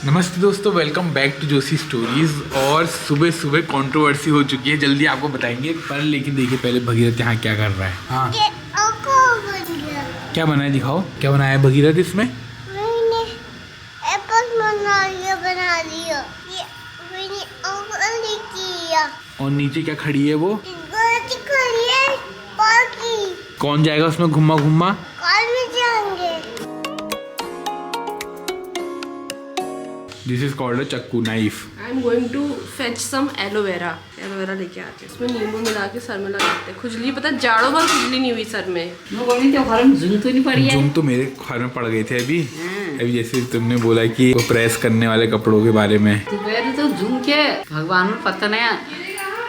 नमस्ते दोस्तों, welcome back to Joshi stories. और सुबह सुबह कंट्रोवर्सी हो चुकी है, जल्दी आपको बताएंगे। पर लेकिन देखिए पहले भगीरथ यहाँ क्या कर रहा है। हाँ क्या बनाया, दिखाओ क्या बनाया है भगीरथ इसमें। मैंने एप्पल बना लिया और नीचे क्या खड़ी है वो, खड़ी है बाकी कौन जाएगा उसमें घुमा घुमा। कल में जाएंगे। दिस इज कॉल्ड अ चक्कू knife. I am going to fetch some aloe vera लेके आते हैं। इसमें नींबू मिला के सर में लगाते हैं। खुजली, पता जाड़ों भर खुजली नहीं हुई सर में। जुम तो मेरे घर में पड़ गए थे अभी जैसे तुमने बोला कि वो प्रेस करने वाले कपड़ों के बारे में। तो झूम के भगवान में पता नहीं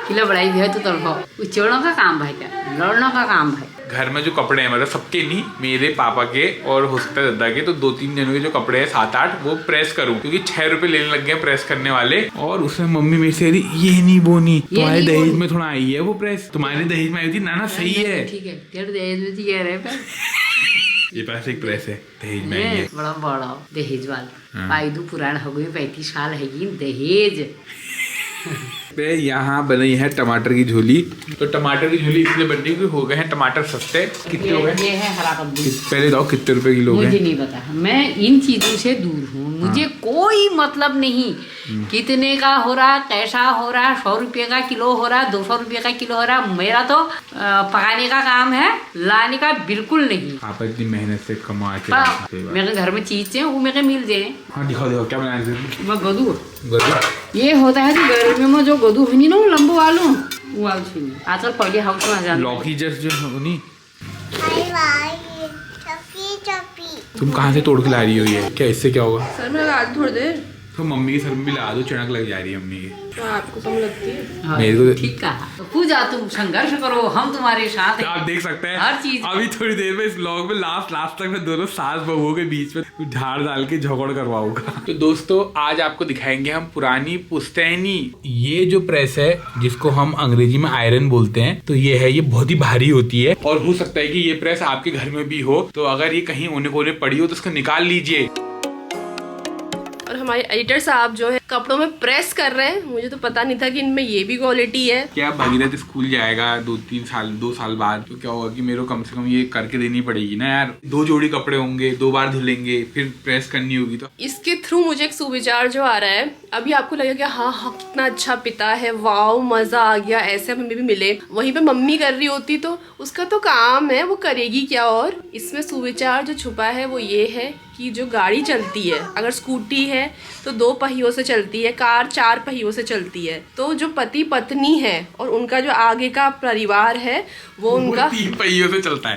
किला बड़ाई भी है तो तड़पाओ। चोरों का काम भाई, क्या लड़ने का काम भाई। घर में जो कपड़े हैं, मतलब सबके नहीं, मेरे पापा के और हो सकता है दादा के, तो 2-3 जनों के जो कपड़े हैं 7-8 वो प्रेस करूं, क्योंकि 6 रुपए लेने लग गए प्रेस करने वाले। और उसमें मम्मी मेरे से ये नहीं बोनी, तुम्हारे दहेज में थोड़ा आई है वो प्रेस, तुम्हारे दहेज में आई थी ना। सही है, ठीक है, तेरे दहेज में कह रहे ये पास एक प्रेस है दहेज में आई है। बड़ा बड़ा दहेज वाला पाइदू पुराण हो गई, 35 साल है दहेज। यहाँ बनी है टमाटर की झोली। तो टमाटर की झोली इसलिए बन रही हो गए हैं टमाटर सस्ते। कितने हो गए? ये है हरा कद्दू। पहले बताओ कितने रुपए किलो मुझे नहीं पता, मैं इन चीजों से दूर हूँ। मुझे कोई मतलब नहीं कितने का हो रहा, कैसा हो रहा, 100 रुपये का किलो हो रहा, 200 रुपये का किलो हो रहा। मेरा तो पकाने का काम है, लाने का बिल्कुल नहीं। आप इतनी मेहनत से कमा के मेरे घर में चीज वो मेरे मिल जाए। हाँ दिखाओ क्या बनाया। मैं गदू ये होता है जो गर्मी में जो गदू हुई ना, वो लंबो वालू वो आजकल पहले हाउस में आ जाता। लौकी जैसे जो होनी। चपी तुम कहाँ से तोड़ के ला रही हो ये? क्या इससे क्या होगा? सर में लगा दो थोड़ी देर। तो मम्मी के सर में भी लगा दो, चिड़क लग जा रही है मम्मी की। तो आपको कम लगती है? मेरे को ठीक कहा। तो पूजा तुम संघर्ष करो, हम तुम्हारे साथ हैं। आप देख सकते हैं हर चीज। अभी थोड़ी देर में इस व्लॉग में लास्ट तक मैं दोनों सास बहुओं के बीच में झाड़ डाल के झगड़ करवाऊंगा। तो दोस्तों आज आपको दिखाएंगे हम पुरानी पुश्तैनी। ये जो प्रेस है जिसको हम अंग्रेजी में आयरन बोलते हैं, तो ये है, ये बहुत ही भारी होती है। और हो सकता है कि ये प्रेस आपके घर में भी हो, तो अगर ये कहीं ओने कोने पड़ी हो तो उसको निकाल लीजिए। और हमारे एडिटर साहब जो है कपड़ों में प्रेस कर रहे हैं। मुझे तो पता नहीं था कि इनमें ये भी क्वालिटी है। क्या भगीरथ स्कूल जाएगा 2 साल बाद, तो क्या होगा कि मेरे को कम से कम ये करके देनी पड़ेगी ना यार। 2 जोड़ी कपड़े होंगे, 2 बार धुलेंगे, फिर प्रेस करनी होगी। तो इसके थ्रू मुझे एक सुविचार जो आ रहा है, अभी आपको लगेगा कि हाँ कितना अच्छा पिता है, वाओ मजा आ गया, ऐसे हमें भी मिले। वहीं पे मम्मी कर रही होती तो उसका तो काम है, वो करेगी क्या। और इसमें सुविचार जो छुपा है वो ये है कि जो गाड़ी चलती है, अगर स्कूटी है तो 2 पहियों से चलती है, कार 4 पहियों से चलती है। तो जो पति पत्नी है और उनका जो आगे का परिवार है वो उनका 3 पहियों से चलता है।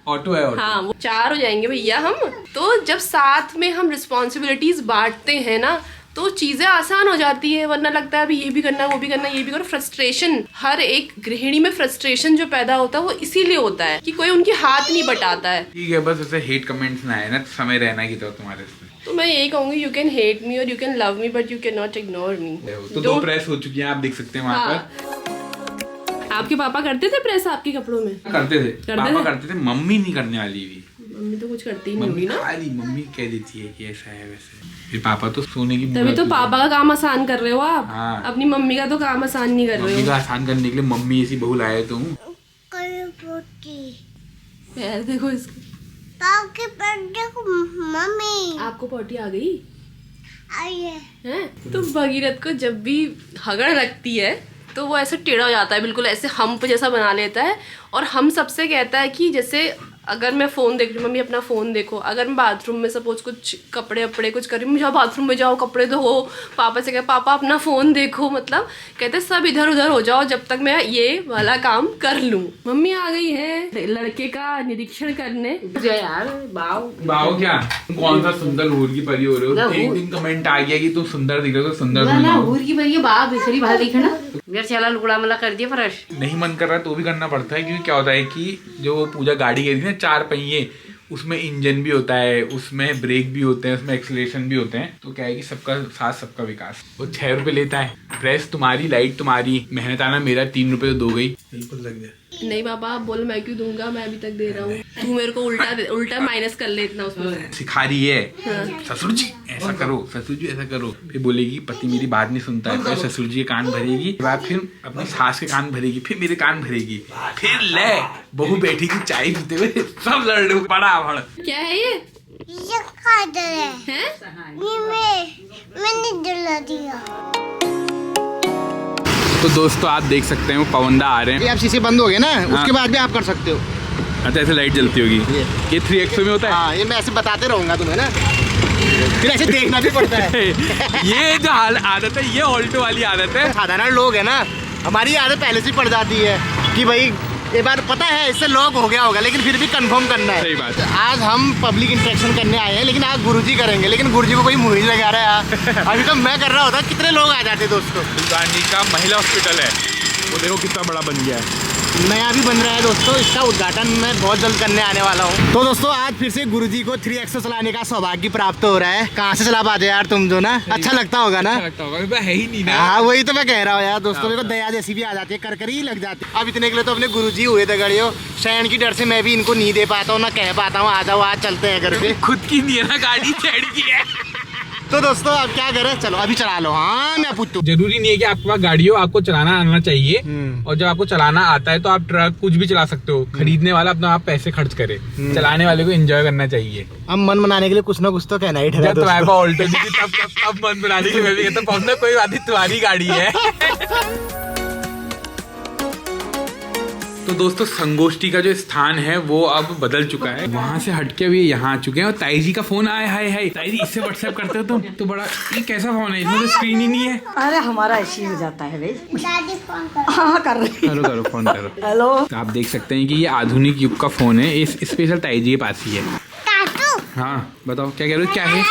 ऑटो है ऑटो। हाँ, वो 4 हो जाएंगे भैया हम। तो जब साथ में हम रिस्पॉन्सिबिलिटीज बांटते हैं ना, तो चीजें आसान हो जाती है। वरना लगता है अभी ये भी करना, वो भी करना, ये भी करो। फ्रस्ट्रेशन, हर एक गृहिणी में फ्रस्ट्रेशन जो पैदा होता है वो इसीलिए होता है कि कोई उनके हाथ नहीं बटाता है। ठीक है, बस ऐसे हेट कमेंट्स ना आए ना, समय रहना की तो तुम्हारे से। तो मैं यही कहूंगी, यू कैन हेट मी और you can love me but you can not ignore me. तो 2 प्रेस हो चुकी हैं, आप देख सकते हैं वहाँ पर। आपके पापा करते थे प्रेस आपके कपड़ों में? करते थे, पापा करते थे, मम्मी नहीं करने वाली भी। मम्मी तो कुछ करती ही नहीं होगी ना। मम्मी कह देती है कि ऐसा है वैसे। फिर पापा तो सोने की तभी तो पापा का काम आसान कर रहे हो आप। हाँ। अपनी मम्मी का तो काम आसान नहीं कर रहे मम्मी हो। का आसान करने के लिए मम्मी ऐसी बहू लाए तो हूँ। पैर देखो इसके। मम्मी आपको पोटी आ गई आई है। तो भगीरथ को जब भी हगड़ लगती है तो वो ऐसे टेढ़ा हो जाता है, बिल्कुल ऐसे हम्प जैसा बना लेता है। और हम सबसे कहता है कि जैसे अगर मैं फ़ोन देख रही हूँ, मम्मी अपना फ़ोन देखो। अगर मैं बाथरूम में सपोज कुछ कपड़े वपड़े कुछ कर रही हूँ, जाओ बाथरूम में जाओ कपड़े धो। पापा से कहे पापा अपना फ़ोन देखो, मतलब कहते सब इधर उधर हो जाओ जब तक मैं ये वाला काम कर लूँ। मम्मी आ गई है लड़के का निरीक्षण करने। यार बाव बाओ क्या, तुम कौन सा सुंदर हूर की परी हो रहे हो? एक दिन कमेंट आ गया कि तुम सुंदर दिख रहे हो, तो सुंदर ना हूर की बड़ी बाव बेसरी भाल देखा ना। मेरे चला लुकड़ा मला कर दिया फरश। नहीं मन कर रहा तो भी करना पड़ता है, क्योंकि क्या होता है कि जो पूजा गाड़ी गई थी ना 4 पहिए, उसमें इंजन भी होता है, उसमें ब्रेक भी होते हैं, उसमें एक्सीलरेशन भी होते हैं। तो क्या है कि सबका साथ सबका विकास। वो 6 रुपए लेता है, प्रेस तुम्हारी, लाइट तुम्हारी, मेहनत आना मेरा, 3 रुपए तो दो गई। बिल्कुल लग गया। नहीं बाबा आप बोल, मैं क्यों दूंगा, मैं अभी तक दे रहा हूँ। तू मेरे को उल्टा माइनस कर ले इतना उसमें। सिखा रही है ससुर जी ऐसा करो, ससुर जी ऐसा करो, फिर बोलेगी पति मेरी बात नहीं सुनता है, फिर ससुर जी के कान भरेगी, बाद फिर अपनी सास के कान भरेगी, फिर मेरे कान भरेगी, फिर ले बहू बैठेगी चाय पीते हुए, सब लड़ बड़ा भड़। क्या है ये? ये खादर है। हैं? ये मैंने दिला दिया। तो दोस्तों आप देख सकते हैं वो पवंदा आ रहे हैं। ये आप शीशे बंद हो गए ना, उसके बाद भी आप कर सकते हो। अच्छा ऐसे लाइट जलती होगी, ये 3x में होता है। हाँ, ये मैं ऐसे बताते रहूंगा तुम्हें ना, फिर ऐसे देखना भी पड़ता है। ये जो आदत है, ये ऑल्टो वाली आदत है। साधारण लोग है ना, हमारी आदत पहले से पड़ जाती है कि भाई एक बार पता है इससे लॉक हो गया होगा, लेकिन फिर भी कंफर्म करना है। सही बात है। आज हम पब्लिक इंटरेक्शन करने आए हैं, लेकिन आज गुरुजी करेंगे, लेकिन गुरुजी को कोई मुँह नहीं लगा रहा है। अभी तो मैं कर रहा होता, कितने लोग आ जाते दोस्तों। सुल्तानी का महिला हॉस्पिटल है, वो देखो कितना बड़ा बन गया है। नया भी बन रहा है दोस्तों, इसका उद्घाटन मैं बहुत जल्द करने आने वाला हूँ। तो दोस्तों आज फिर से गुरुजी को 3x चलाने का सौभाग्य प्राप्त हो रहा है। कहाँ से चला पाते यार तुम जो ना, अच्छा लगता होगा ना। अच्छा लगता होगा, है ही नहीं ना। हाँ वही तो मैं कह रहा हूँ यार दोस्तों, मेरे को दया जैसी भी आ जाती है, कर ही लग जाती है। अब इतने के लिए तो अपने गुरुजी हुए दगड़ियो, शयन की डर से मैं भी इनको नहीं दे पाता हूँ, ना कह पाता हूँ आ जाओ आज चलते हैं घर पे। खुद की नहीं है ना गाड़ी, शेड की है। तो दोस्तों अब क्या करें, चलो अभी चला लो। हाँ मैं पूछूं, जरूरी नहीं है कि आपके पास गाड़ी हो, आपको चलाना आना चाहिए। और जब आपको चलाना आता है तो आप ट्रक कुछ भी चला सकते हो। खरीदने वाला अपना आप पैसे खर्च करे, चलाने वाले को एंजॉय करना चाहिए। अब मन बनाने के लिए कुछ ना कुछ तो कहना ही ठहरा। जब तुम्हारे पास ऑल्टो नहीं थी, तब मन बनाने के लिए मैं भी कहता हूँ कोई बात नहीं, तुम्हारी गाड़ी है। तो दोस्तों संगोष्ठी का जो स्थान है वो अब बदल चुका है, वहाँ से हटके अभी यहाँ आ चुके हैं। और ताई जी का फोन आया है। ताई जी इससे व्हाट्सएप करते हो तुम तो बड़ा, ये कैसा फोन है, इसमें तो स्क्रीन ही नहीं है। अरे हमारा ऐसे ही हो जाता है भाई। दादी फोन कर। हाँ कर रही। करो फोन करो। हेलो। तो आप देख सकते हैं कि ये आधुनिक युग का फोन है, इस स्पेशल ताई जी के पास ही है। टाटू। हाँ बताओ क्या कह रहे हो, क्या है,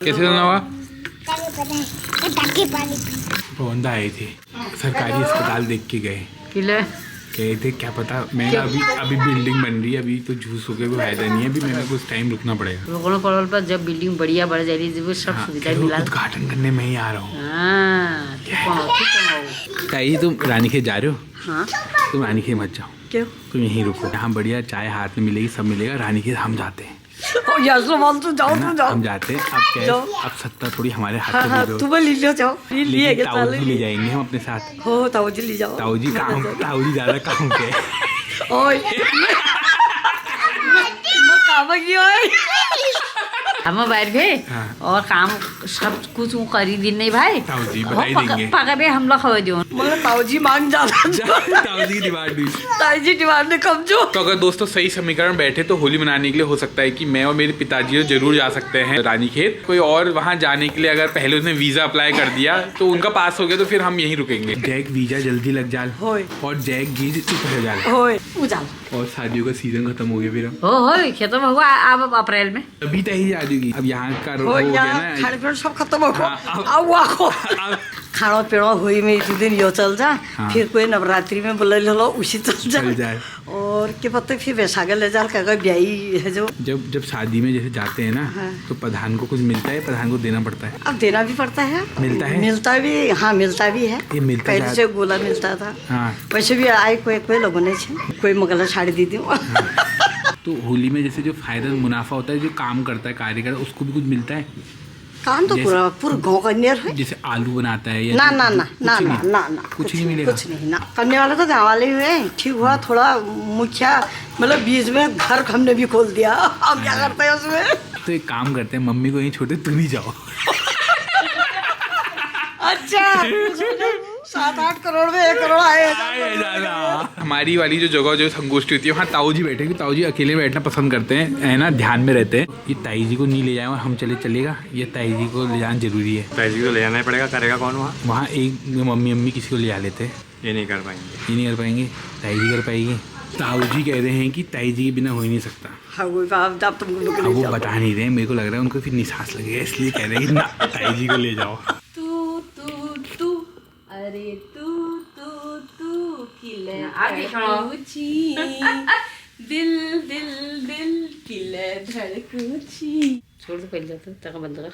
कैसे सुना हुआ? पवंदा आए थे, सरकारी अस्पताल देख के गए, कहे थे क्या पता। मैं अभी बिल्डिंग बन रही है, अभी तो झूठ हो के कोई फायदा नहीं है, अभी मेरे को कुछ टाइम रुकना पड़ेगा। रुकना पड़ल पर जब बिल्डिंग बढ़िया बढ़ जाएगी जब सब सुविधा मिला। उद्घाटन करने में ही आ रहा हूँ। हाँ ताई तुम रानीखेत जा रहे हो? हाँ तुम रानीखेत मत जाओ, क्यों? तुम यहीं रुको, यहाँ बढ़िया चाय हाथ में मिलेगी, सब मिलेगा। रानीखेत हम जाते हैं, यार तो जाओ है ना? तुम जाओ। हम जाते हैं। अब क्या है, जाओ। अब सत्ता थोड़ी हमारे हाथ हाँ में हाँ दे दो। तुम्हें ले लो, जाओ लिए लेकिन के ताऊ जी ले जाएंगे हम अपने साथ। हो ताऊ जी ले जाओ। ताऊ जी ज्यादा काम पे। ओए काम की ओए। हम बैठ गए हाँ। और काम सब कुछ वो कर ही दिन नहीं भाई। ताऊ जी बधाई देंगे। पकड़े हम लोग खबर दो मतलब ताऊ जी मांग ज्यादा। ताऊ जी की डिमांड हुई। ताऊ जी डिमांड कम जो। तो अगर दोस्तों सही समीकरण बैठे तो होली मनाने के लिए हो सकता है कि मैं और मेरे पिताजी जरूर जा सकते हैं रानीखेत। कोई और वहाँ जाने के लिए अगर पहले उसने वीजा अप्लाई कर दिया तो उनका पास हो गया तो फिर हम यहीं रुकेंगे। जैक वीजा जल्दी लग जाल होए और जैक गीज चुप हो जाल होए उजाल। और शादियों का सीजन खत्म हो गया फिर हम हो खत्म हुआ अब अप्रैल में। अभी तक ही आ जाएगी। अब यहाँ का हो हो गया यहाँ ना। खाने पीने सब खत्म हो हाँ, आओ आखो अब खाना पीना हुई में एक दिन यो चल जा। हाँ। फिर कोई नवरात्रि में बोले लो उसी चल चल जाए। और क्या पता फिर वैशाख ले जा क्या ब्याही है जो। जब शादी में जैसे जाते हैं ना हाँ। तो प्रधान को कुछ मिलता है, प्रधान को देना पड़ता है। अब देना भी पड़ता है। मिलता है? मिलता भी, हाँ मिलता भी है। ये मिलता पहले है। से गोला मिलता था। हाँ वैसे भी आए कोई लोगों ने कोई मगला छाड़ दी थी। तो होली में जैसे जो फायदा मुनाफा होता है, जो काम करता है कार्य करता है, उसको भी कुछ मिलता है। काम तो जैसे- पूरा गाँव का नियर है। जैसे आलू बनाता है या ना ना ना कुछ ना नहीं? ना ना ना कुछ नहीं मिलेगा? कुछ नहीं ना। करने वाले तो गाँव वाले हुए, ठीक हुआ थोड़ा मुखिया मतलब बीच में घर हमने भी खोल दिया। अब क्या करते हैं उसमें। तो एक काम करते हैं, मम्मी को यहीं छोटे, तुम ही जाओ। अच्छा 7-8 करोड़ में 1 करोड़ आए। हमारी वाली जो जगह जो संगोष्ठी होती है वहाँ ताऊ जी बैठे, ताऊ जी अकेले बैठना पसंद करते हैं, है ना, ध्यान में रहते हैं। ये ताई जी को नहीं ले जाए और हम चलेगा, ये ताई जी को ले जाना जरूरी है। ताई जी को ले जाना ही पड़ेगा, करेगा कौन वहाँ? वहाँ एक मम्मी किसी को ले जा लेते हैं। ये नहीं कर पाएंगे। ये नहीं कर पाएंगे, ताई जी कर पाएगी। ताऊ जी कह रहे हैं कि ताई जी के बिना हो ही नहीं सकता। हाँ वो बाप आप तुम लोग अब वो बता नहीं रहे, मेरे को लग रहा है उनको फिर निसास लगेगा, इसलिए कह रहे हैं कि ना ताई जी को ले जाओ। तू अरे तू किले आगे छोड़ो। धड़कूची दिल किले धड़कूची। छोड़ दो पहले तो तक बंद कर।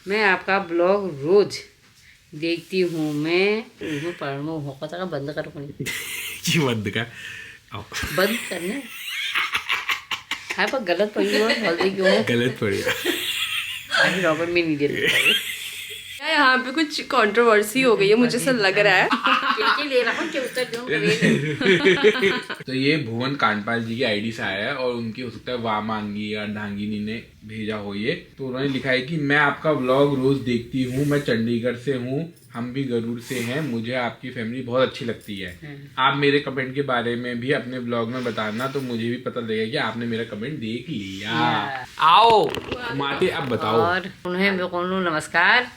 मैं आपका ब्लॉग रोज देखती हूँ। मैं पढ़ो होता का बंद करो ये बंद का आओ बंद करने हाँ पर गलत पड़ी हो बोलते क्यों गलत पड़ेगा। अभी रॉबर्ट में नहीं दे रहा यहाँ पे कुछ कंट्रोवर्सी हो गई है, मुझे ऐसा लग रहा है। ले रहा हूँ तो ये भुवन कांडपाल जी की आईडी से आया है और उनकी हो सकता है वामांगी या ढांगिनी ने भेजा हो ये। तो उन्होंने लिखा है कि मैं आपका व्लॉग रोज देखती हूँ, मैं चंडीगढ़ से हूँ, हम भी गरुड़ से हैं, मुझे आपकी फैमिली बहुत अच्छी लगती है। आप मेरे कमेंट के बारे में भी अपने ब्लॉग में बताना तो मुझे भी पता लगेगा कि आपने मेरा कमेंट देख लिया। आओ माते अब बताओ। और उन्हें बोलो नमस्कार।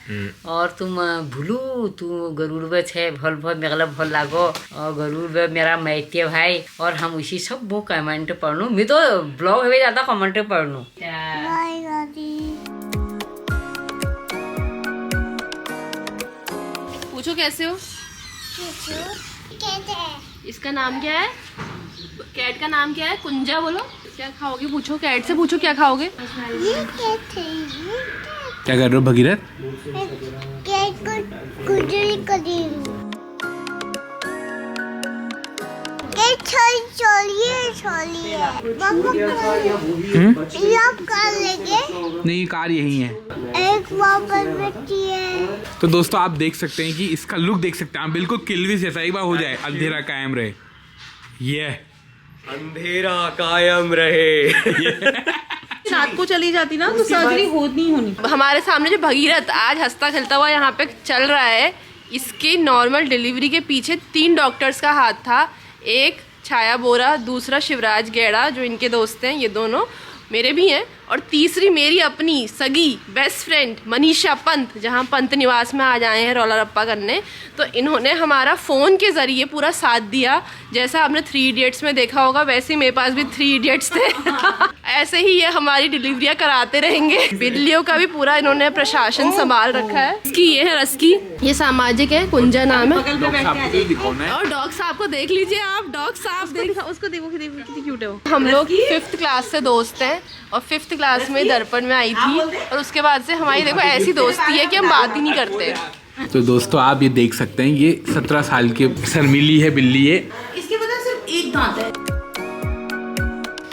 और तुम भूलू तू गरुड़ में छे भल भल मेघला भल लागो और गरुड़ में मेरा मैत्य भाई और हम उसी सब वो कमेंट पढ़नू। मैं तो ब्लॉग में ज्यादा कमेंट पढ़नू। बाय दादी। पूछो कैसे हो? कैसे है? इसका नाम क्या है? कैट का नाम क्या है? कुंजा बोलो। क्या खाओगे? पूछो कैट से, पूछो क्या खाओगे? ये कैसे है? ये क्या कर रहे हो भगीरथ? कैट को गुजरी करी हूँ। कैट छोड़िए पापा कर लेंगे। नहीं कार यही है। एक वापस बैठी है। तो दोस्तों आप देख सकते हैं कि इसका लुक देख सकते हैं आप, बिल्कुल किलविस जैसा। एक बार हो जाए अंधेरा कायम रहे, ये अंधेरा कायम रहे। रात को चली जाती ना तो सर्जरी नहीं होनी। हमारे सामने जो भगीरथ आज हंसता खेलता हुआ यहाँ पे चल रहा है, इसके नॉर्मल डिलीवरी के पीछे 3 डॉक्टर्स का हाथ था। एक छाया बोरा, दूसरा शिवराज गेड़ा जो इनके दोस्त हैं, ये दोनों मेरे भी हैं, और तीसरी मेरी अपनी सगी बेस्ट फ्रेंड मनीषा पंत, जहाँ पंत निवास में आज आए हैं रौला रप्पा करने। तो इन्होंने हमारा फ़ोन के ज़रिए पूरा साथ दिया। जैसा आपने 3 इडियट्स में देखा होगा वैसे ही मेरे पास भी 3 इडियट्स थे। ऐसे ही ये हमारी डिलीवरियाँ कराते रहेंगे। बिल्लियों का भी पूरा इन्होंने प्रशासन संभाल रखा है। इसकी ये है रस्की, ये सामाजिक है, कुंजा नाम है। और डॉग साहब को देख लीजिए आप, डॉग साहब देख उसको देखो कितनी क्यूट है वो। हम लोग 5th क्लास से दोस्त हैं और 5th क्लास में दर्पण में आई थी और उसके बाद से हमारी देखो ऐसी दोस्ती है कि हम बात ही नहीं करते। तो दोस्तों आप ये देख सकते हैं ये 17 साल की शर्मीली है बिल्ली है। इसके बदले सिर्फ एक दांत है।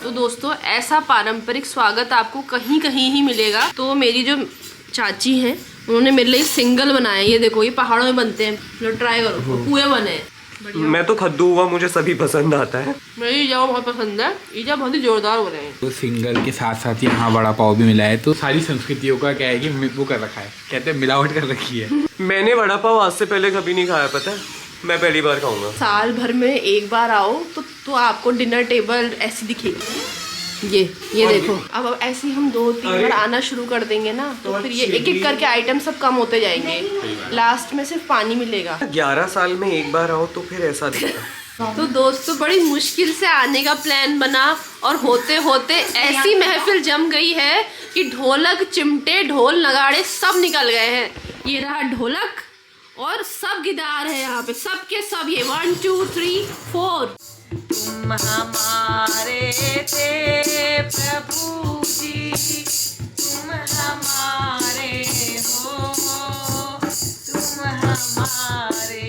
तो दोस्तों ऐसा पारंपरिक स्वागत आपको कहीं कहीं ही मिलेगा। तो मेरी जो चाची हैं उन्होंने मेरे लिए सिंगल बनाया। ये देखो ये पहाड़ों में बनते हैं, लो ट्राई करो, कुएं बने हैं। मैं तो खद्दू हुआ, मुझे सभी पसंद आता है। मेरी ईजा बहुत पसंद है, ईजा बहुत ही जोरदार हो रहे हैं। तो सिंगल के साथ साथ यहाँ बड़ा पाव भी मिला है। तो सारी संस्कृतियों का क्या है कि वो कर रखा है, कहते हैं मिलावट कर रखी है। मैंने वड़ा पाव आज से पहले कभी नहीं खाया, पता है, मैं पहली बार खाऊंगा। साल भर में एक बार आओ तो आपको डिनर टेबल ऐसी दिखेगी। ये देखो, अब ऐसे हम 2-3 बार आना शुरू कर देंगे ना तो फिर ये एक एक करके आइटम सब कम होते जाएंगे, लास्ट में सिर्फ पानी मिलेगा। 11 साल में एक बार आओ तो फिर ऐसा दिखता। तो दोस्तों बड़ी मुश्किल से आने का प्लान बना और होते होते ऐसी महफिल जम गई है कि ढोलक चिमटे ढोल नगाड़े सब निकल गए हैं। ये रहा ढोलक और सब गिटार है यहाँ पे, सबके सब। ये 1 2 3 4। तुम हमारे थे प्रभु जी, तुम हमारे हो, तुम हमारे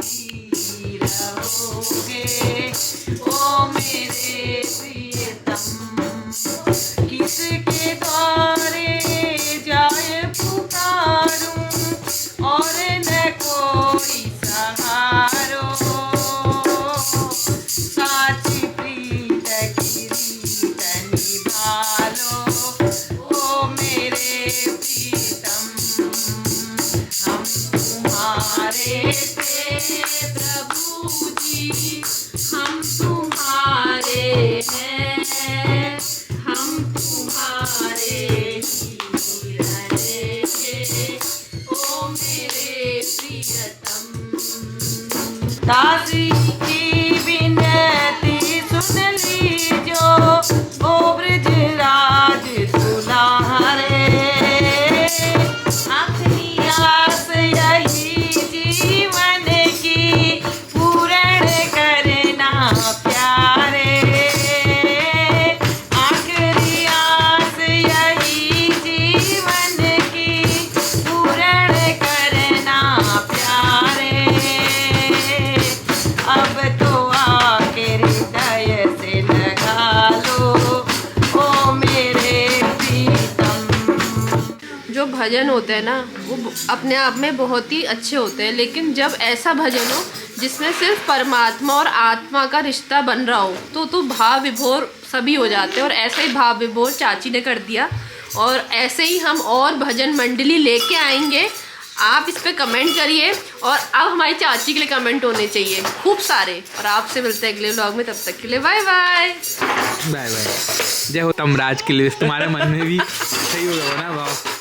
ही रहोगे, ओ मेरे प्रियतम। किसके द्वारे जाए पुकारूं और न कोई सहारो, साची प्रीत की रीत निभालो, ओ मेरे प्रीतम। हम तुम्हारे थे प्रभु जी, हम तुम्हारे हैं, हम तुम्हारे ही रहेंगे, ओ मेरे प्रियतम। दासी की विनती सुन लीजो, ओ ब्रजराज दुलारे, आखिरी आस यही जीवन की पूर्ण करना प्यारे, आखिरी आस यही जीवन की जो भजन होते हैं ना वो अपने आप में बहुत ही अच्छे होते हैं, लेकिन जब ऐसा भजन हो जिसमें सिर्फ परमात्मा और आत्मा का रिश्ता बन रहा हो तो भाव विभोर सभी हो जाते हैं। और ऐसा ही भाव विभोर चाची ने कर दिया, और ऐसे ही हम और भजन मंडली लेके आएंगे। आप इस पर कमेंट करिए, और अब हमारी चाची के लिए कमेंट होने चाहिए खूब सारे। और आपसे मिलते हैं अगले व्लॉग में, तब तक के लिए बाय बाय बाय बाय। जय हो तमराज के लिए, तुम्हारे मन में भी सही होगा ना भाव।